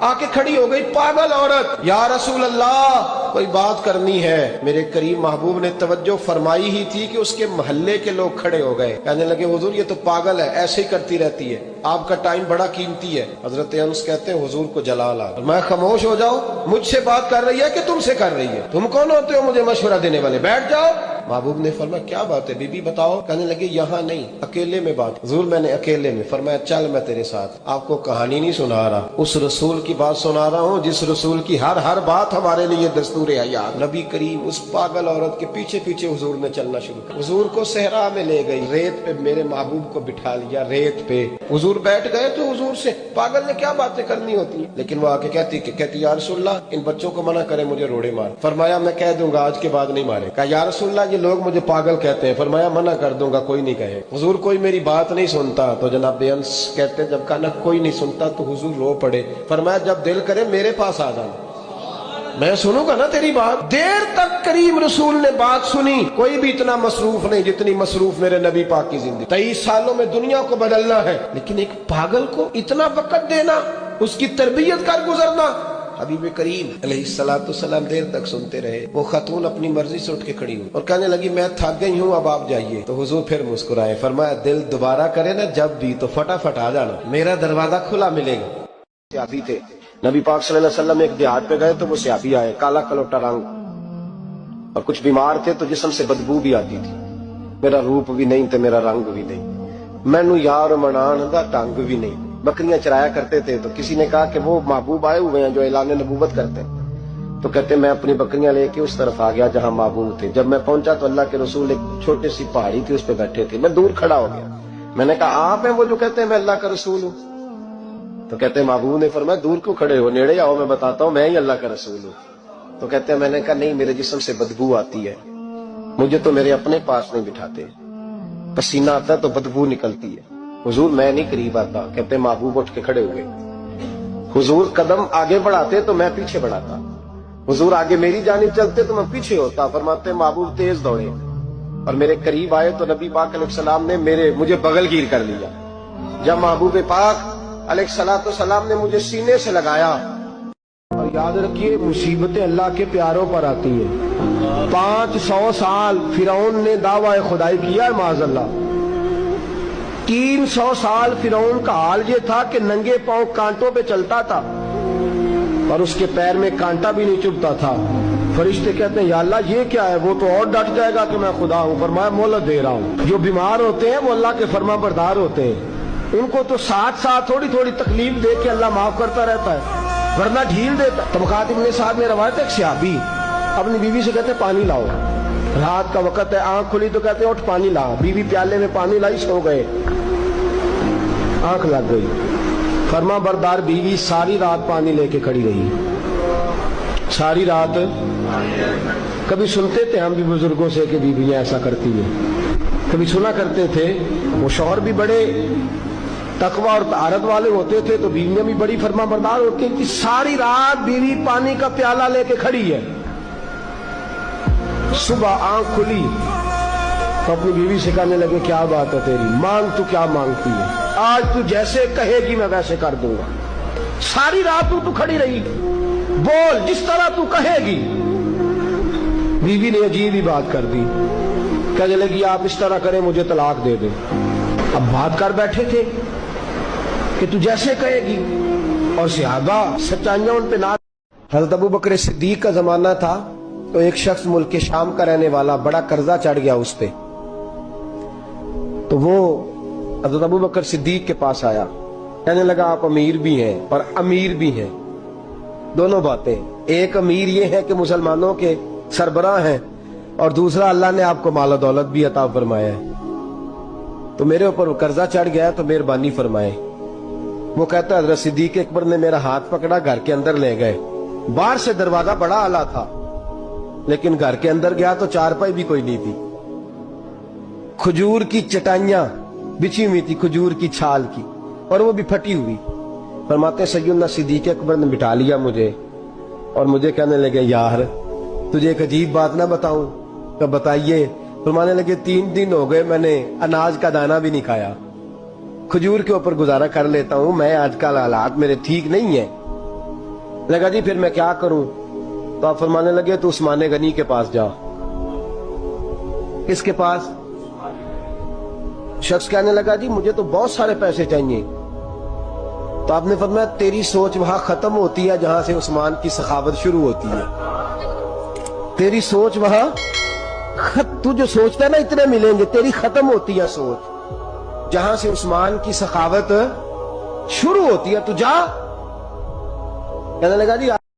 आके खड़ी हो गई पागल औरत, या रसूल अल्लाह कोई बात करनी है। मेरे करीम महबूब ने तवज्जो फरमाई ही थी कि उसके मोहल्ले के लोग खड़े हो गए, कहने लगे हुजूर ये तो पागल है, ऐसे ही करती रहती है, आपका टाइम बड़ा कीमती है। हजरत अनस कहते हैं हुजूर को जलाल आ, मैं खामोश हो जाऊं, मुझसे बात कर रही है कि तुमसे कर रही है, तुम कौन होते हो मुझे मशवरा देने वाले, बैठ जाओ। महबूब ने फरमाया क्या बात है बीबी बताओ। कहने लगे यहाँ नहीं, अकेले में बात। हुजूर मैंने अकेले में। फरमाया चल मैं तेरे साथ। आपको कहानी नहीं सुना रहा, उस रसूल की बात सुना रहा हूँ जिस रसूल की हर बात हमारे लिए दस्तूर हयात। नबी करीम उस पागल औरत के पीछे पीछे हुजूर ने चलना शुरू किया। हुजूर को सहरा में ले गई, रेत पे मेरे महबूब को बिठा लिया, रेत पे। हुजूर बैठ गए तो हुजूर से पागल ने क्या बातें करनी होती है, लेकिन वो आके कहती या रसूलल्लाह इन बच्चों को मना करे मुझे रोड़े मार। फरमाया मैं कह दूंगा आज के बाद नहीं मारे। कहा या रसूलल्लाह ये लोग मुझे पागल कहते हैं। फरमाया मना कर दूंगा कोई नहीं कहे। हुजूर कोई मेरी बात नहीं सुनता। तो जनाब अंस कहते जब कहा ना कोई नहीं सुनता तो हुजूर रो पड़े। फरमाया जब दिल करे मेरे पास आ जाना, मैं सुनूंगा ना तेरी बात। देर तक करीम रसूल ने बात सुनी। कोई भी इतना मसरूफ नहीं जितनी मसरूफ मेरे नबी पाक की जिंदगी। 23 सालों में दुनिया को बदलना है, लेकिन एक पागल को इतना वक्त देना, उसकी तरबियत कर गुजरना। हबीब करीम अलैहिस्सलाम देर तक सुनते रहे। वो खातून अपनी मर्जी से उठ के खड़ी हुई और कहने लगी मैं थक गई हूँ अब आप जाइए। तो हुजूर फिर मुस्कुराए, फरमाया दिल दोबारा करे ना जब भी तो फटाफट आ जाना, मेरा दरवाजा खुला मिलेगा। सहाबी थे, नबी पाक सल्लल्लाहु अलैहि वसल्लम एक देहात पे गए तो वो सहाबी आए, काला कलोटा रंग, और कुछ बीमार थे तो जिस्म से बदबू भी आती थी। मेरा रूप भी नहीं तो मेरा रंग भी नहीं, मैनू यार मनान दा ढंग भी नहीं। बकरियां चराया करते थे तो किसी ने कहा कि वो महबूब आए हुए हैं जो ऐलान नबूवत करते हैं। तो कहते मैं अपनी बकरियां लेके उस तरफ आ गया जहां महबूब थे। जब मैं पहुंचा तो अल्लाह के रसूल एक छोटी सी पहाड़ी थी उस पर बैठे थे। मैं दूर खड़ा हो गया, मैंने कहा आप हैं वो जो कहते हैं मैं अल्लाह का रसूल हूँ। तो कहते महबूब ने फरमाया दूर क्यों खड़े हो, नेड़े आओ मैं बताता हूँ मैं ही अल्लाह का रसूल हूँ। तो कहते हैं मैंने कहा नहीं मेरे जिस्म से बदबू आती है, मुझे तो मेरे अपने पास नहीं बिठाते, पसीना आता है तो बदबू निकलती है, हुजूर मैं नहीं करीब आता। कहते महबूब उठ के खड़े हुए, हुजूर कदम आगे बढ़ाते तो मैं पीछे बढ़ाता, हुजूर आगे मेरी जानिब चलते तो मैं पीछे होता। फरमाते महबूब तेज दौड़े और मेरे करीब आए तो नबी पाक अलैहिस्सलाम ने मुझे बगलगीर कर लिया। जब महबूब पाक अलैहिस्सलाम ने मुझे सीने से लगाया, और याद रखिए मुसीबतें अल्लाह के प्यारों पर आती हैं। 500 साल फिरौन ने दावा खुदाई किया है माज़अल्लाह। 300 साल फिरौन का हाल ये था कि नंगे पांव कांटों पे चलता था और उसके पैर में कांटा भी नहीं चुभता था। फरिश्ते कहते हैं या अल्लाह ये क्या है, वो तो और डट जाएगा कि मैं खुदा हूँ। फरमाया मोहलत दे रहा हूँ। जो बीमार होते हैं वो अल्लाह के फरमाबरदार होते हैं, उनको तो साथ थोड़ी थोड़ी तकलीफ दे के अल्लाह माफ करता रहता है, वरना ढील देता। तबकात इब्न साद में रवायत है, एक सहाबी अपनी बीवी से कहते पानी लाओ, रात का वक्त है, आंख खुली तो कहते उठ पानी ला। बीवी प्याले में पानी लाई, सो गए, आंख लग गई। फरमा बरदार बीवी सारी रात पानी लेके खड़ी रही, सारी रात। कभी सुनते थे हम भी बुजुर्गों से कि बीवियां ऐसा करती है, कभी सुना करते थे। वो शौहर भी बड़े तकवा और तारत वाले होते थे तो बीवियां भी बड़ी फरमा बरदार होती हैं कि सारी रात बीवी पानी का प्याला लेके खड़ी है। सुबह आंख खुली तो अपनी बीवी से कहने लगे क्या बात है तेरी, मांग तू क्या मांगती है, आज तू जैसे कहेगी मैं वैसे कर दूंगा। सारी रात तू खड़ी रही, बोल जिस तरह तू कहेगी। बीवी ने अजीब ही बात कर दी, कहने लगी आप इस तरह करें मुझे तलाक दे दे। अब बात कर बैठे थे कि तू जैसे कहेगी, और सहाबा सच्चाइयां उन पे ना। हज़रत अबू बकर सिद्दीक का जमाना था तो एक शख्स मुल्क के शाम का रहने वाला, बड़ा कर्जा चढ़ गया उस पे, तो वो हज़रत अबू बकर सिद्दीक के पास आया, कहने लगा आप अमीर भी हैं और अमीर भी हैं, दोनों बातें। एक अमीर ये है कि मुसलमानों के सरबराह हैं, और दूसरा अल्लाह ने आपको माल दौलत भी अता फरमाया है, तो मेरे ऊपर कर्जा चढ़ गया तो मेहरबानी फरमाए। वो कहता है हज़रत सिद्दीक अकबर ने मेरा हाथ पकड़ा, घर के अंदर ले गए। बाहर से दरवाजा बड़ा आला था, लेकिन घर के अंदर गया तो चारपाई भी कोई नहीं थी, खजूर की चटाइयां बिछी हुई थी, खजूर की छाल की, और वो भी फटी हुई। फरमाते सैयदना सिद्दीक अकबर ने बिठा लिया मुझे, और मुझे कहने लगे यार तुझे एक अजीब बात ना बताऊं? तो बताइए। फरमाने लगे 3 दिन हो गए मैंने अनाज का दाना भी नहीं खाया, खजूर के ऊपर गुजारा कर लेता हूं मैं, आजकल हालात मेरे ठीक नहीं है। لگا جی پھر میں کیا کروں؟ تو آپ فرمانے لگے تو عثمان غنی کے پاس جا۔ کس کے پاس؟ شخص کہنے لگا جی مجھے تو بہت سارے پیسے چاہیے۔ تو آپ نے فرمایا تیری سوچ وہاں ختم ہوتی ہے جہاں سے عثمان کی سخاوت شروع ہوتی ہے۔ تیری سوچ وہاں تو جو سوچتا ہے نا اتنے ملیں گے، تیری ختم ہوتی ہے سوچ جہاں سے عثمان کی سخاوت شروع ہوتی ہے۔ تو جا۔ کہنے لگا جی